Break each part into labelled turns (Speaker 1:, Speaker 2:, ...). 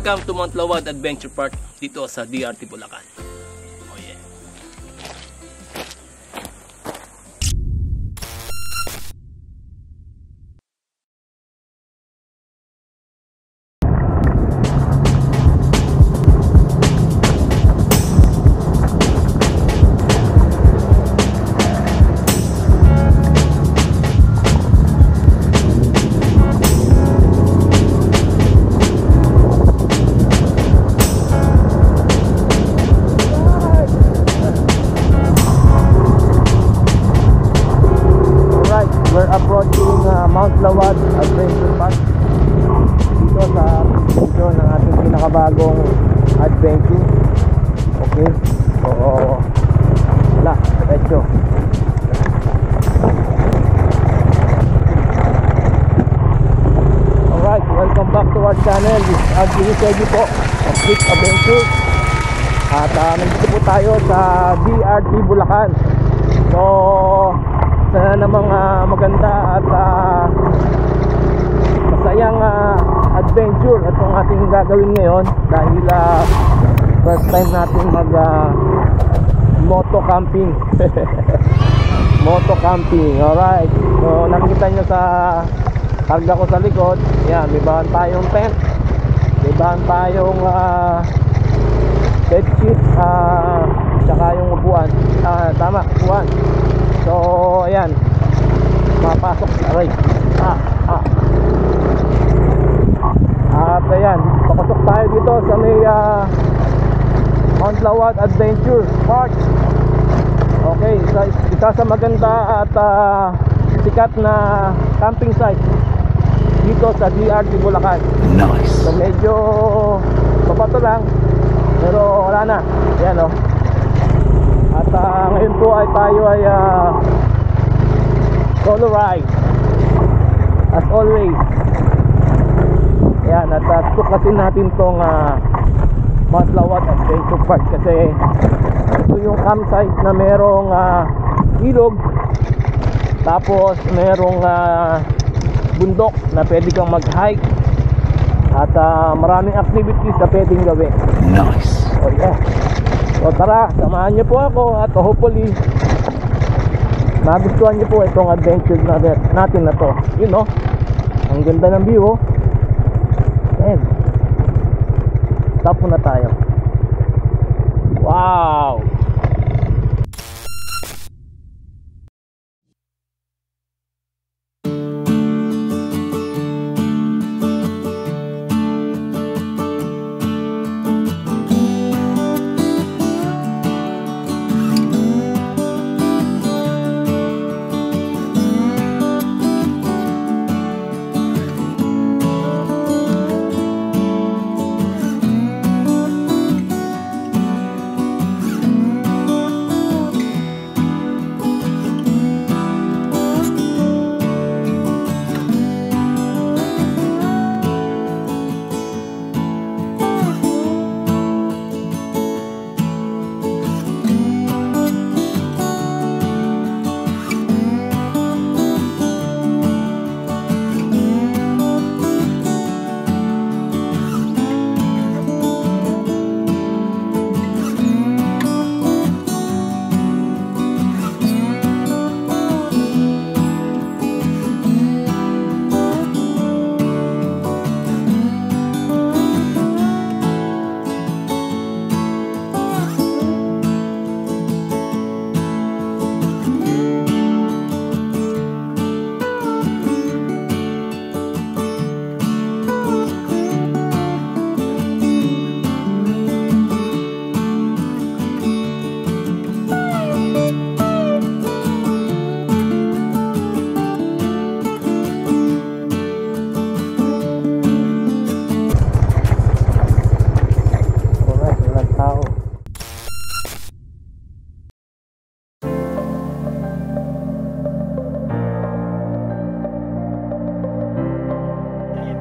Speaker 1: Welcome to Mount Lawad Adventure Park dito sa DRT Bulacan. Oh yeah.
Speaker 2: Mount Lawad Adventure Park dito sa video ng ating pinakabagong adventure. Okay, so wala, diretso. Alright, welcome back to our channel. This is Agili Segi po of Quick Adventure. At nandito po tayo sa DRT Bulacan. So sana namang maganda at masayang adventure itong ating gagawin ngayon dahil first time natin mag moto camping. Moto camping. Alright, so nakikita nyo sa karga ko sa likod, yan, may bahan tayong tent, may bahan tayong bed sheet, tsaka yung upuan, tama, upuan. So ayan, mapasok sa right. At ayan, papasok tayo dito sa may Mount Lawad Adventure Park. Okay, isa sa maganda at sikat na camping site dito sa DRT Bulacan.
Speaker 1: Nice.
Speaker 2: So medyo papato lang, pero wala na. Ayan o. At ngayon po ay tayo ay solo ride as always. Ayan, at tuklasin natin tong Mount Lawad Adventure Park kasi ito yung campsite na merong ilog, tapos merong bundok na pwede kang mag-hike at maraming activities na pwedeng gawin.
Speaker 1: Nice.
Speaker 2: Oh yeah. So tara, samahan niyo po ako at hopefully magustuhan niyo po itong adventure natin na to. You know, ang ganda ng view. And stop muna tayo. Wow.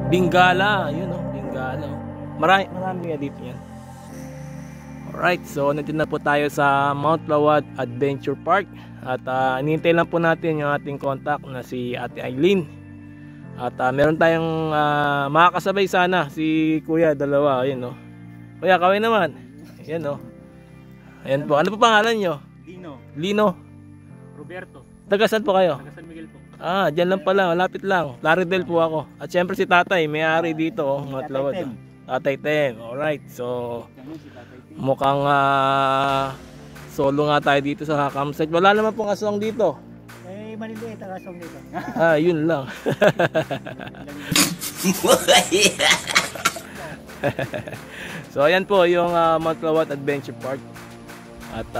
Speaker 1: Bingala, yun o, Bingala. Marami nga dito yan. Alright, so nandito na po tayo sa Mount Lawad Adventure Park. At hinihintay lang po natin yung ating contact na si Ate Eileen. At meron tayong makakasabay sana si Kuya, dalawa. Ayun, no. Kuya, kaway naman. Ayan, no. Ayan po. Ano po pangalan nyo? Lino.
Speaker 3: Roberto.
Speaker 1: Taga saan po kayo?
Speaker 3: Taga San Miguel po.
Speaker 1: Dyan lang pala. Malapit lang. Plaridel po ako. At syempre si Tatay. May-ari dito. Matlawad. Tatay Tem. Alright. So, mukhang solo nga tayo dito sa campsite. Wala naman pong aswang dito.
Speaker 3: Maliliit ang aswang dito.
Speaker 1: Yun lang. So ayan po yung Mount Lawat Adventure Park. At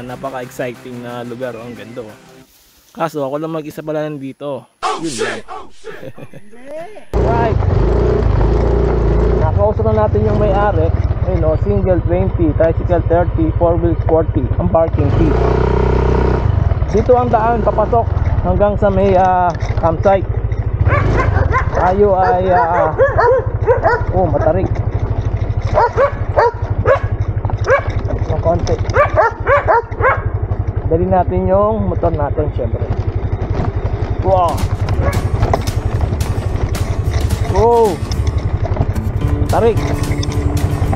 Speaker 1: napaka-exciting na lugar. Ang ganda. Kaso ako lang mag-isa pala nandito. Yun lang. Right. Nakausap na natin yung may-ari. Ayun, single 20, tricycle 30, 4 wheels 40 ang parking fee. Dito ang daan papasok hanggang sa may campsite. Tayo ay matarik ng konti. Dali natin yung motor natin syempre. Wow. Tarik.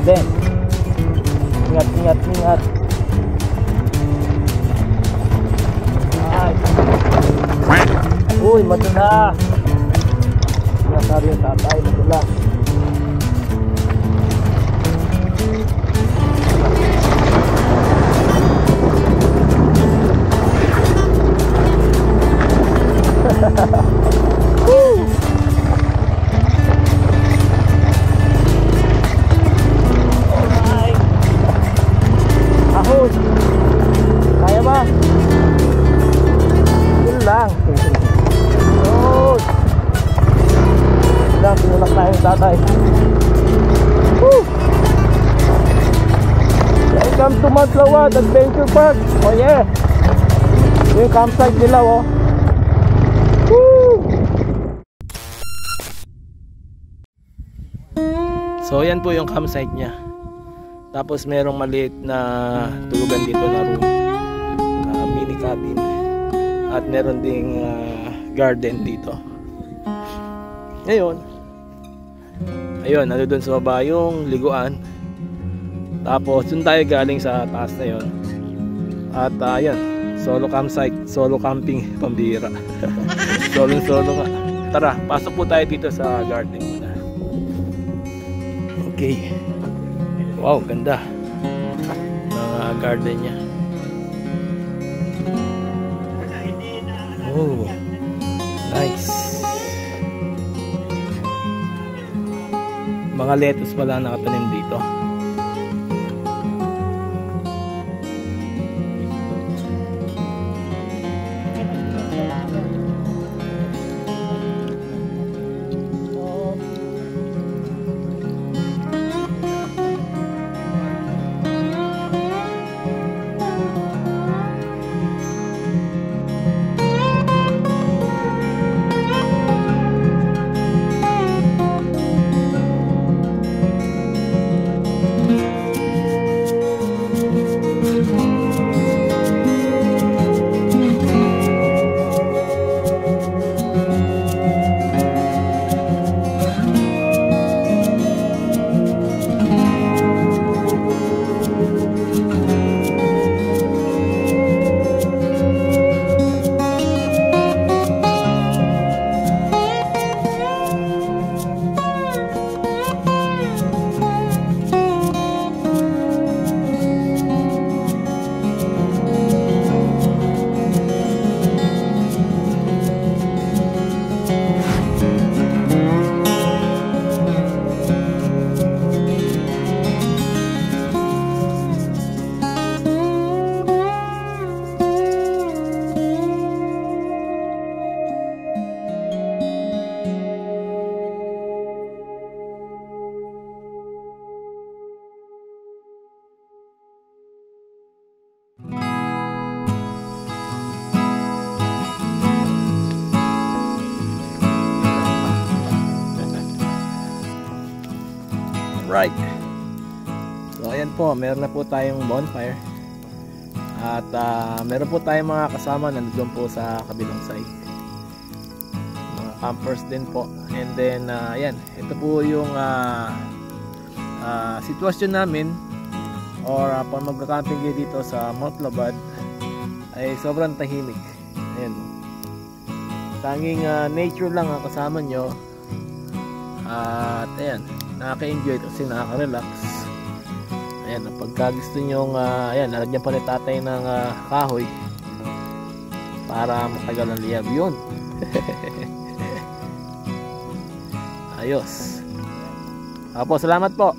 Speaker 1: Then ingat. Uy, matula. Nasabi yung tatay, matula. Alright. Ahos. Kaya ba? Yun lang. Tinulak na yung tatay. Woo! Welcome to Mount Lawat Adventure Park. Oh yeah. Yung campsite nila, oh. Woo! So yan po yung campsite niya. Tapos merong maliit na tulugan dito na room, mini cabin. At meron ding garden dito. Ngayon, ayun, nandun doon sa baba yung liguan. Tapos doon tayo galing sa taas na yun. At ayun, solo campsite, solo camping, pambira. Solo nga. Tara, pasok po tayo dito sa garden muna. Okay. Wow, ganda ng garden niya. Oh, nice. Mga lettuce pala nakatanim dito. Right. So ayan po, meron na po tayong bonfire. At meron po tayong mga kasama nandoon po sa kabilang side. Mga campers din po. And then ayan, ito po yung sitwasyon namin or pag magka-camping kayo dito sa Mount Lobad ay sobrang tahimik. Ayan, tanging nature lang ang kasama nyo. At ayan, nakaka-enjoy kasi nakaka-relax. Ayan, pagka gusto nyo ayan, nalagyan pa ni tatay ng kahoy para matagal ang liyab yun. Ayos. Apo, salamat po.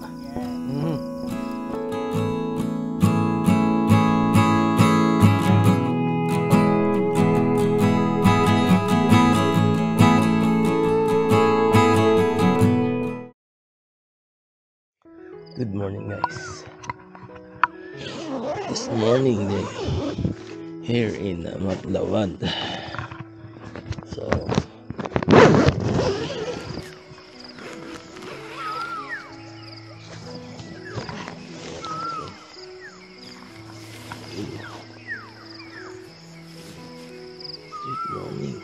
Speaker 2: Good morning, guys. This morning here in Mount Lobad. So good morning.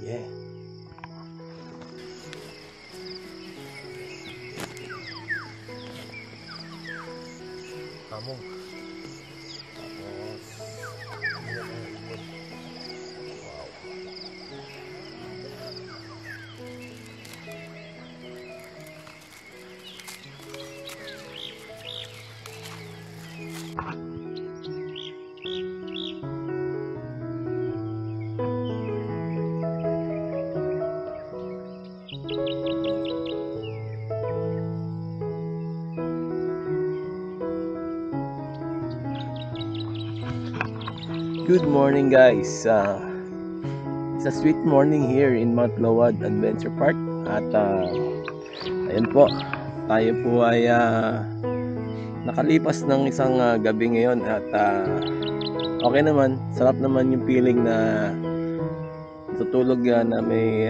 Speaker 2: Yeah. Among. Tapos wow. Good morning, guys. It's a sweet morning here in Mount Lobad Adventure Park. At ayun po, tayo po ay nakalipas ng isang gabi ngayon. At okay naman, sarap naman yung feeling na tutulog na may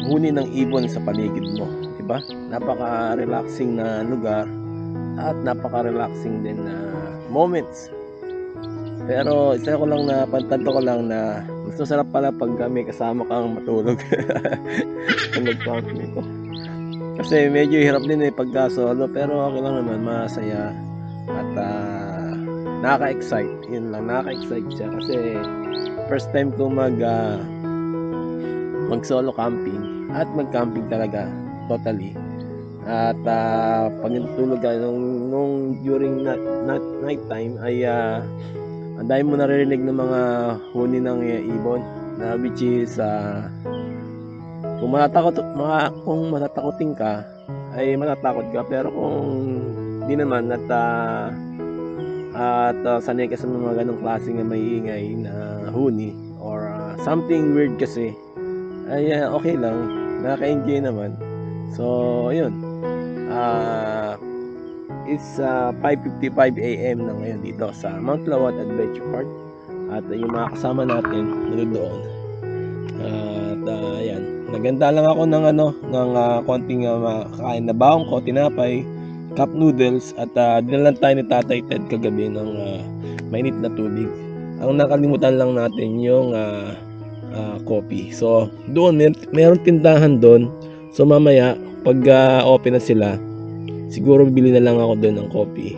Speaker 2: huni ng ibon sa paligid mo, diba? Napaka-relaxing na lugar at napaka-relaxing din na moments. Pero isa ko lang na pantanto ko lang na mas masarap pala pag may kasama kang matulog. Kung nag-camping ko. Kasi medyo hirap din pagka solo, pero okay lang naman, masaya at nakaka-excite. Yun lang, nakaka-excite siya kasi first time ko mag solo camping at mag-camping talaga totally. At pag natutulog ka nung during night time ay ang dami mo naririnig ng mga huni ng ibon na which is kung matatakotin ka ay matatakot ka, pero kung di naman at sanay ka sa mga ganong klaseng maiingay na huni or something weird kasi ay okay lang, nakaka-enjoy naman. So ayun, it's 5:55 AM na ngayon dito sa Mount Lobad Adventure Park. At yung mga kasama natin doon. At ayan, naganda lang ako ng konting kakain na baong ko, tinapay, cup noodles, at dinalan tayo ni Tatay Ted kagabi ng mainit na tubig. Ang nakalimutan lang natin yung coffee. So doon meron tindahan doon. So mamaya pag open na sila, siguro bibili na lang ako doon ng coffee.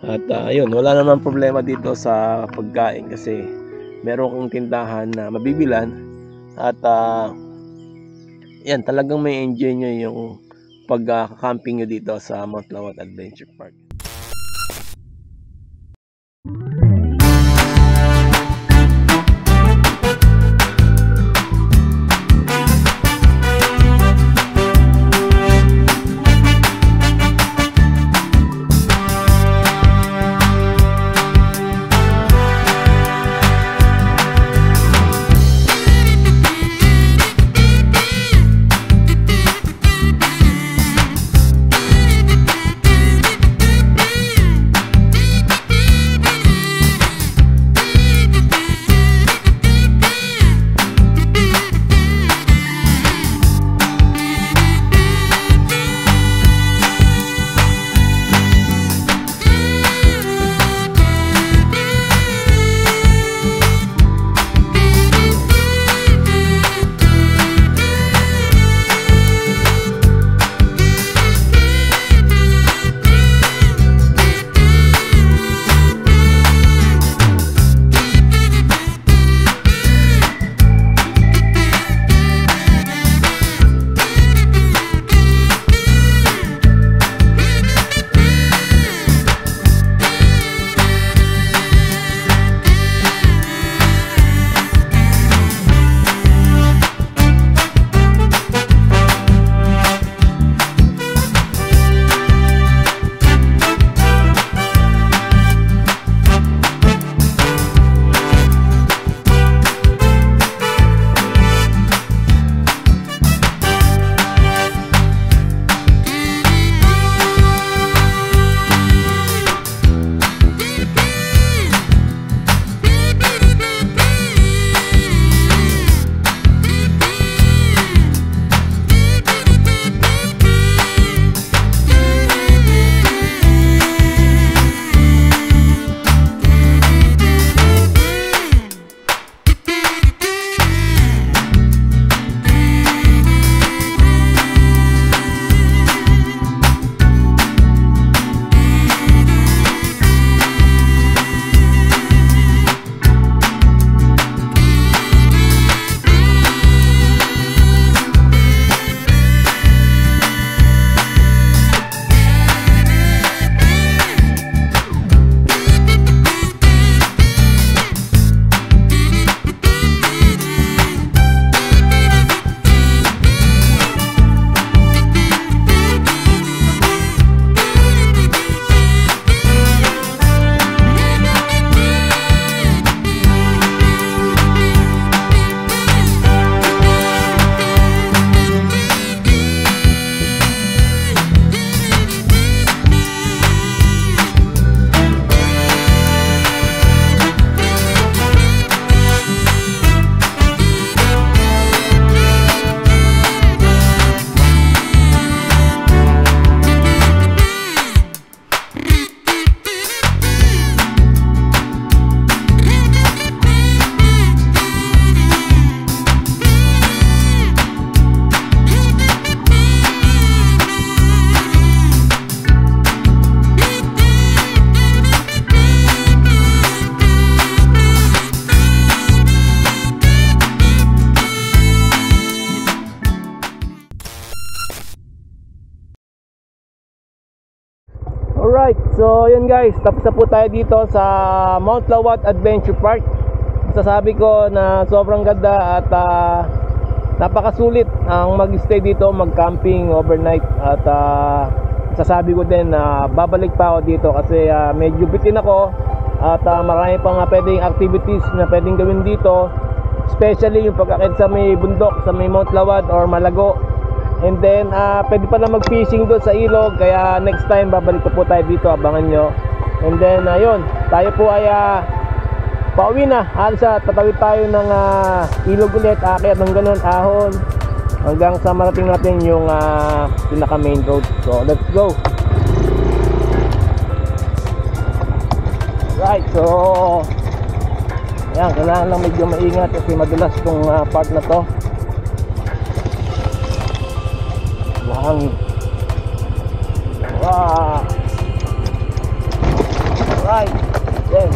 Speaker 2: At ayun, wala naman problema dito sa pagkain kasi meron kang tindahan na mabibilan. At yan, talagang may enjoy nyo yung pag-camping nyo dito sa Mount Lobad Adventure Park. So yun guys, tapos na po tayo dito sa Mount Lawat Adventure Park. Sasabi ko na sobrang ganda at napakasulit ang mag-stay dito, mag-camping overnight. At sasabi ko din na babalik pa ako dito kasi medyo bitin ako. At marami pang pwedeng activities na pwedeng gawin dito, especially yung pagkakit sa may bundok, sa may Mount Lawat or Malago. And then pwede pa na mag-fishing doon sa ilog. Kaya next time babalik po tayo dito, abangan nyo. And then ayun, tayo po ay pauwi na. Halos tatawid tayo ng ilog ulit, aakyat ng ganun, ahon, hanggang sa marating natin yung pinaka main road. So let's go. Right, so yan, kailangan lang medyo maingat kasi madulas itong part na to. Hangin. Wow. Right. Then